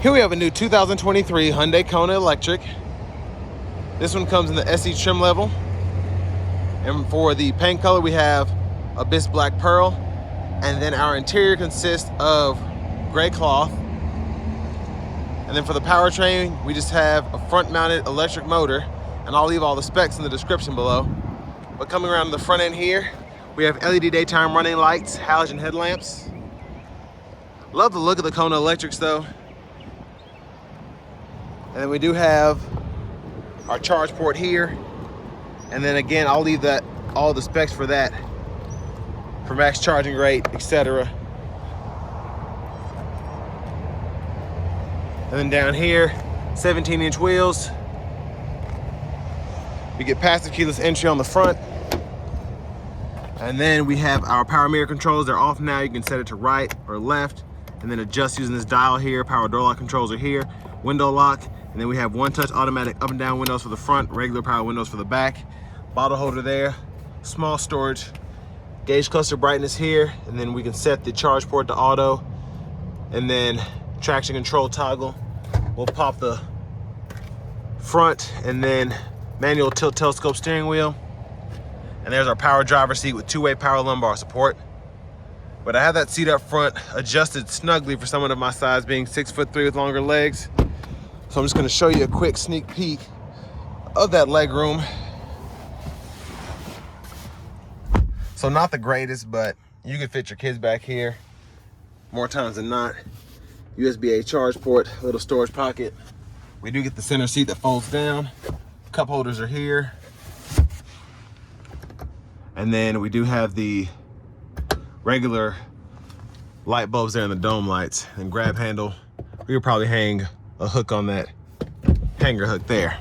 Here we have a new 2023 Hyundai Kona Electric. This one comes in the SE trim level. And for the paint color, we have Abyss Black Pearl. And then our interior consists of gray cloth. And then for the powertrain, we just have a front-mounted electric motor. And I'll leave all the specs in the description below. But coming around to the front end here, we have LED daytime running lights, halogen headlamps. Love the look of the Kona Electrics though. And then we do have our charge port here. And then again, I'll leave that all the specs for that, for max charging rate, etc. And then down here, 17-inch wheels. We get passive keyless entry on the front. And then we have our power mirror controls. They're off now. You can set it to right or left and then adjust using this dial here. Power door lock controls are here. Window lock. And then we have one-touch automatic up and down windows for the front, regular power windows for the back. Bottle holder there, small storage. Gauge cluster brightness here. And then we can set the charge port to auto. And then traction control toggle. We'll pop the front and then manual tilt telescope steering wheel. And there's our power driver seat with two-way power lumbar support. But I have that seat up front adjusted snugly for someone of my size, being 6'3" with longer legs. So I'm just gonna show you a quick sneak peek of that leg room. So not the greatest, but you can fit your kids back here more times than not. USB-A charge port, little storage pocket. We do get the center seat that folds down. Cup holders are here. And then we do have the regular light bulbs there and the dome lights and grab handle. We could probably hang a hook on that hanger hook there.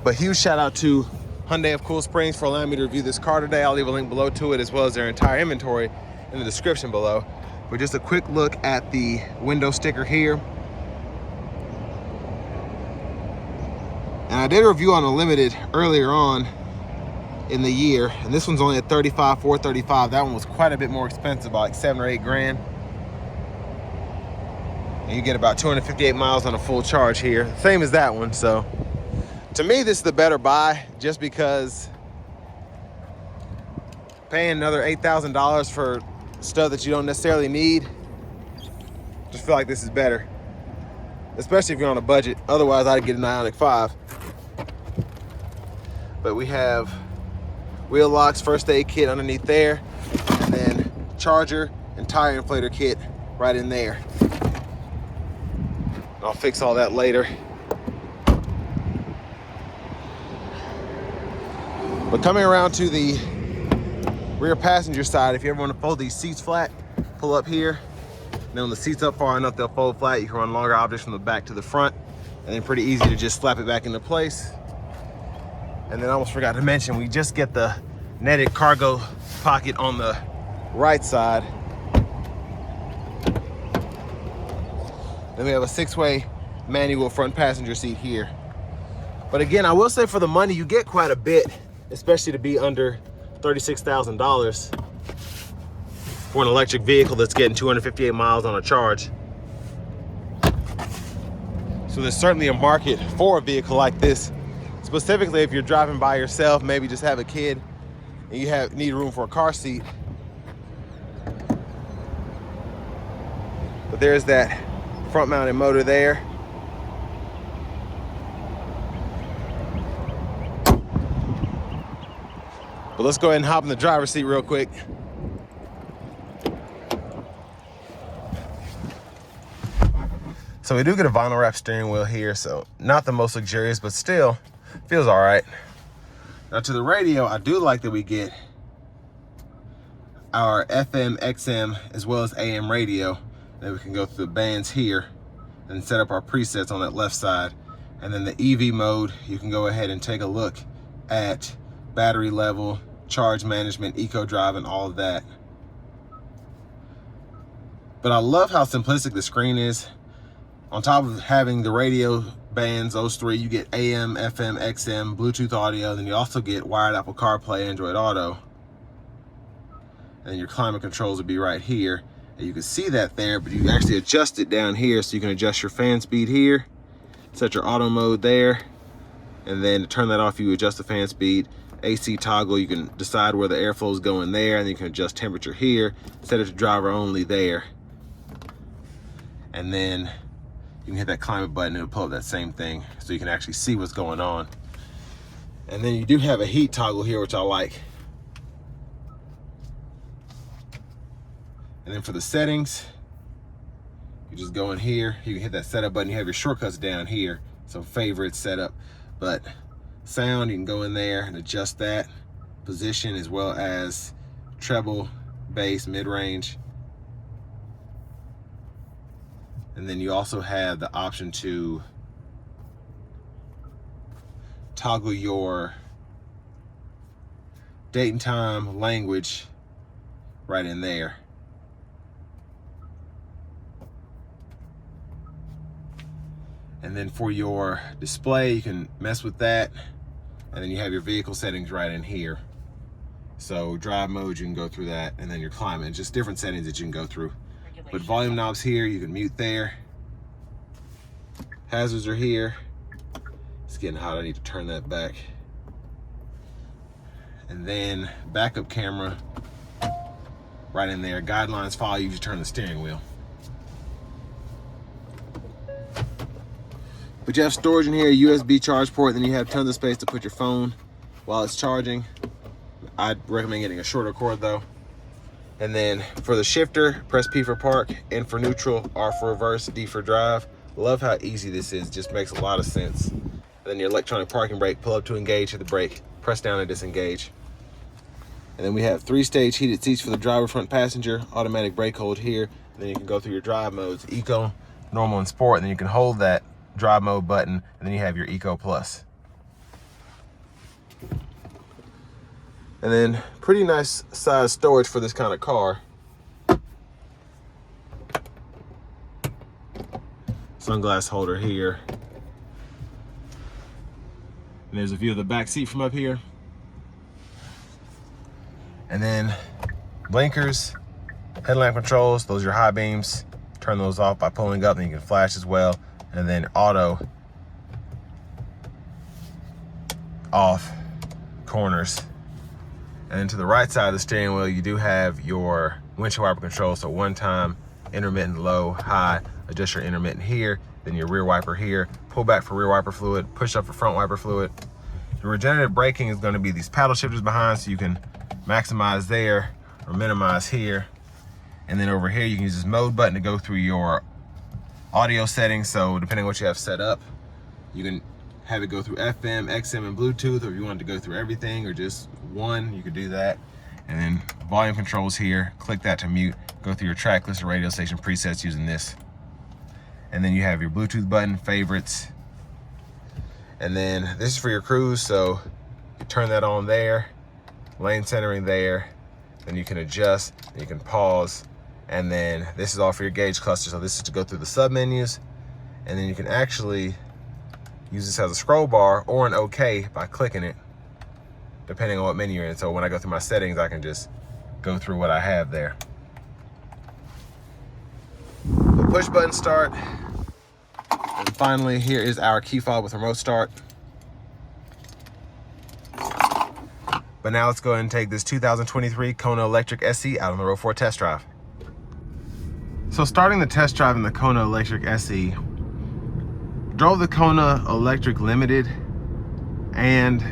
But huge shout out to Hyundai of Cool Springs for allowing me to review this car today. I'll leave a link below to it as well as their entire inventory in the description below. But just a quick look at the window sticker here. And I did a review on a limited earlier on in the year, and this one's only at $35,435. That one was quite a bit more expensive, like 7 or 8 grand. And you get about 258 miles on a full charge here, same as that one. So to me, this is the better buy, just because paying another $8,000 for stuff that you don't necessarily need, just feel like this is better, especially if you're on a budget. Otherwise, I'd get an Ioniq 5. But we have wheel locks, first aid kit underneath there, and then charger and tire inflator kit right in there. I'll fix all that later. But coming around to the rear passenger side, if you ever want to fold these seats flat, pull up here. And then when the seat's up far enough, they'll fold flat. You can run longer objects from the back to the front, and then pretty easy to just slap it back into place. And then I almost forgot to mention, we just get the netted cargo pocket on the right side. Then we have a 6-way manual front passenger seat here. But again, I will say for the money, you get quite a bit, especially to be under $36,000 for an electric vehicle that's getting 258 miles on a charge. So there's certainly a market for a vehicle like this. Specifically, if you're driving by yourself, maybe just have a kid and you need room for a car seat. But there's that front mounted motor there. But let's go ahead and hop in the driver's seat real quick. So we do get a vinyl wrap steering wheel here, so not the most luxurious, but still feels all right. Now to the radio, I do like that we get our FM, XM, as well as AM radio. Then we can go through the bands here and set up our presets on that left side. And then the EV mode, you can go ahead and take a look at battery level, charge management, eco drive, and all of that. But I love how simplistic the screen is. On top of having the radio bands, those three, you get AM, FM, XM, Bluetooth audio, then you also get wired Apple CarPlay, Android Auto. And your climate controls would be right here. And you can see that there, but you actually adjust it down here, so you can adjust your fan speed here, set your auto mode there, and then to turn that off, you adjust the fan speed. AC toggle, you can decide where the airflow is going there, and then you can adjust temperature here, set it to driver only there. And then you can hit that climate button, it'll pull up that same thing, so you can actually see what's going on. And then you do have a heat toggle here, which I like. And then for the settings, you just go in here, you can hit that setup button, you have your shortcuts down here, so favorite setup. But sound, you can go in there and adjust that position, as well as treble, bass, mid-range. And then you also have the option to toggle your date and time, language right in there. And then for your display, you can mess with that. And then you have your vehicle settings right in here. So drive mode, you can go through that. And then your climate, just different settings that you can go through. But volume knobs here, you can mute there. Hazards are here. It's getting hot, I need to turn that back. And then backup camera right in there. Guidelines follow you if you turn the steering wheel. But you have storage in here, USB charge port, then you have tons of space to put your phone while it's charging. I'd recommend getting a shorter cord though. And then for the shifter, press P for park, N for neutral, R for reverse, D for drive. Love how easy this is, just makes a lot of sense. And then your electronic parking brake, pull up to engage, hit the brake, press down to disengage. And then we have 3-stage heated seats for the driver, front passenger, automatic brake hold here. And then you can go through your drive modes, Eco, Normal, and Sport. And then you can hold that drive mode button, and then you have your Eco Plus. And then pretty nice size storage for this kind of car. Sunglass holder here. And there's a view of the back seat from up here. And then blinkers, headlamp controls, those are your high beams. Turn those off by pulling up, and you can flash as well. And then auto off corners. And then to the right side of the steering wheel, you do have your windshield wiper control. So one time, intermittent, low, high, adjust your intermittent here, then your rear wiper here, pull back for rear wiper fluid, push up for front wiper fluid. Your regenerative braking is going to be these paddle shifters behind, so you can maximize there or minimize here. And then over here, you can use this mode button to go through your audio settings. So depending on what you have set up, you can have it go through FM, XM, and Bluetooth, or if you want to go through everything or just one, you could do that. And then volume controls here, click that to mute, go through your track list or radio station presets using this. And then you have your Bluetooth button, favorites. And then this is for your cruise, so you turn that on there, lane centering there, then you can adjust, you can pause, and then this is all for your gauge cluster. So this is to go through the sub menus, and then you can actually use this as a scroll bar or an OK by clicking it, depending on what menu you're in. So when I go through my settings, I can just go through what I have there. The push button start. And finally, here is our key fob with remote start. But now let's go ahead and take this 2023 Kona Electric SE out on the road for a test drive. So starting the test drive in the Kona Electric SE, drove the Kona Electric Limited, and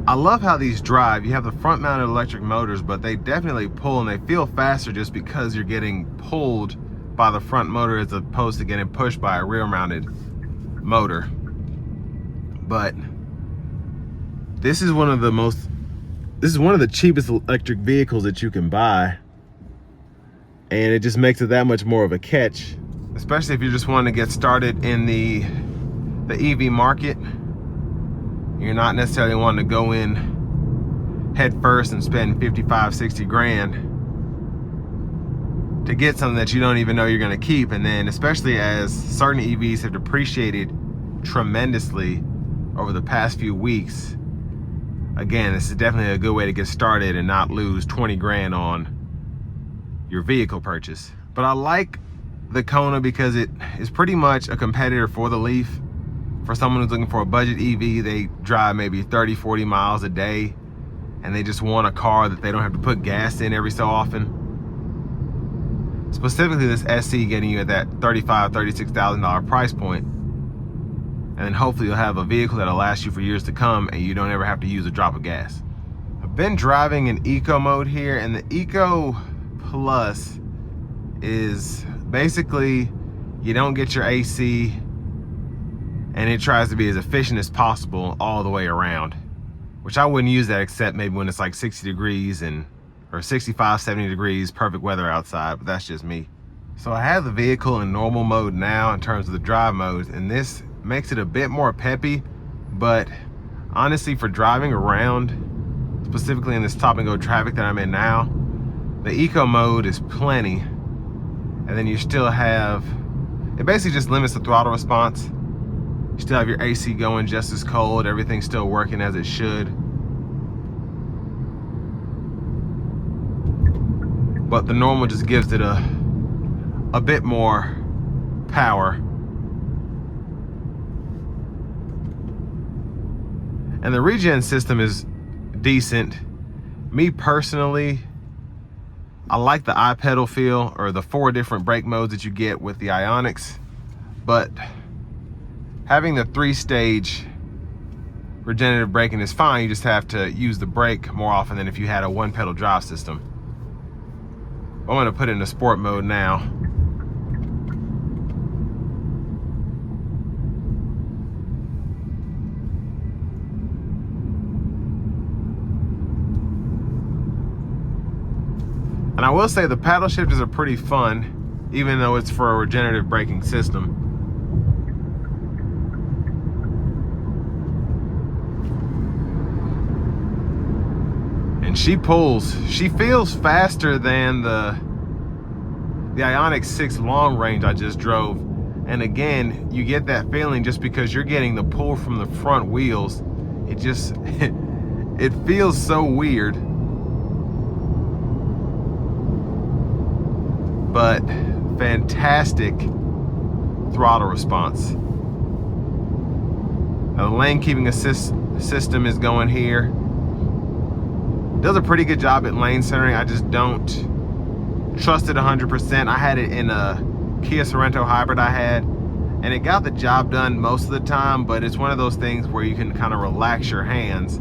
I love how these drive. You have the front mounted electric motors, but they definitely pull and they feel faster just because you're getting pulled by the front motor as opposed to getting pushed by a rear mounted motor. But this is one of the cheapest electric vehicles that you can buy, and it just makes it that much more of a catch, especially if you just want to get started in the EV market. You're not necessarily wanting to go in head first and spend 55, 60 grand to get something that you don't even know you're going to keep. And then especially as certain EVs have depreciated tremendously over the past few weeks, again, this is definitely a good way to get started and not lose 20 grand on your vehicle purchase. But I like the Kona because it is pretty much a competitor for the Leaf. For someone who's looking for a budget EV, they drive maybe 30, 40 miles a day, and they just want a car that they don't have to put gas in every so often. Specifically this SE getting you at that $35,000, $36,000 price point. And then hopefully you'll have a vehicle that'll last you for years to come and you don't ever have to use a drop of gas. I've been driving in eco mode here, and the Eco Plus is basically you don't get your AC and it tries to be as efficient as possible all the way around, which I wouldn't use that except maybe when it's like 60 degrees or 65, 70 degrees, perfect weather outside, but that's just me. So I have the vehicle in normal mode now in terms of the drive modes, and this makes it a bit more peppy, but honestly for driving around, specifically in this stop and go traffic that I'm in now, the eco mode is plenty. And then you still have, it basically just limits the throttle response. You still have your AC going just as cold, everything's still working as it should. But the normal just gives it a bit more power. And the regen system is decent. Me personally, I like the iPedal feel, or the 4 different brake modes that you get with the Ioniqs, but having the 3-stage regenerative braking is fine. You just have to use the brake more often than if you had a 1-pedal drive system. I'm gonna put it into sport mode now. And I will say the paddle shifters are pretty fun, even though it's for a regenerative braking system. And she feels faster than the Ioniq 6 long range I just drove. And again, you get that feeling just because you're getting the pull from the front wheels. It just, it feels so weird. But fantastic throttle response. Now the lane keeping assist system is going here. Does a pretty good job at lane centering. I just don't trust it 100%. I had it in a Kia Sorento hybrid I had, and it got the job done most of the time, but it's one of those things where you can kind of relax your hands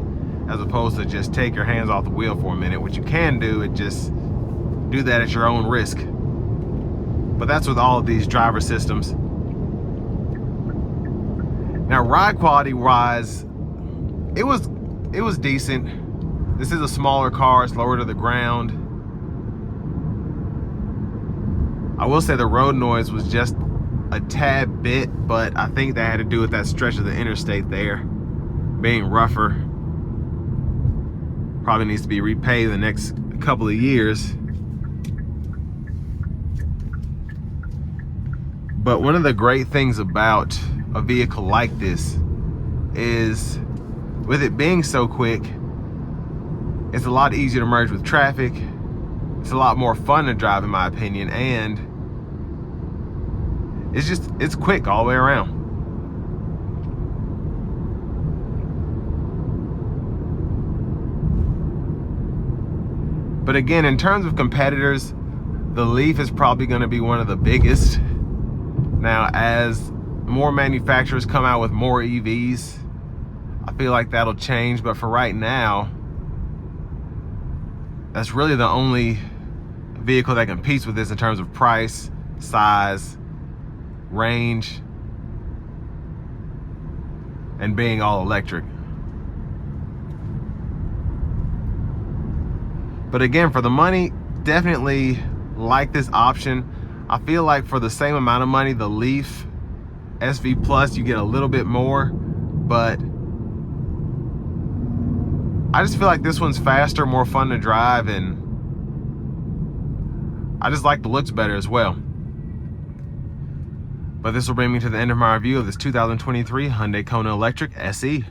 as opposed to just take your hands off the wheel for a minute, which you can do. It just do that at your own risk. But that's with all of these driver systems. Now ride quality wise, it was decent. This is a smaller car, it's lower to the ground. I will say the road noise was just a tad bit, but I think that had to do with that stretch of the interstate there being rougher. Probably needs to be repaved the next couple of years. But one of the great things about a vehicle like this is, with it being so quick, it's a lot easier to merge with traffic. It's a lot more fun to drive in my opinion, and it's quick all the way around. But again, in terms of competitors, the Leaf is probably gonna be one of the biggest. Now, as more manufacturers come out with more EVs, I feel like that'll change, but for right now, that's really the only vehicle that competes with this in terms of price, size, range, and being all electric. But again, for the money, definitely like this option. I feel like for the same amount of money, the Leaf SV Plus, you get a little bit more, but I just feel like this one's faster, more fun to drive, and I just like the looks better as well. But this will bring me to the end of my review of this 2023 Hyundai Kona Electric SE.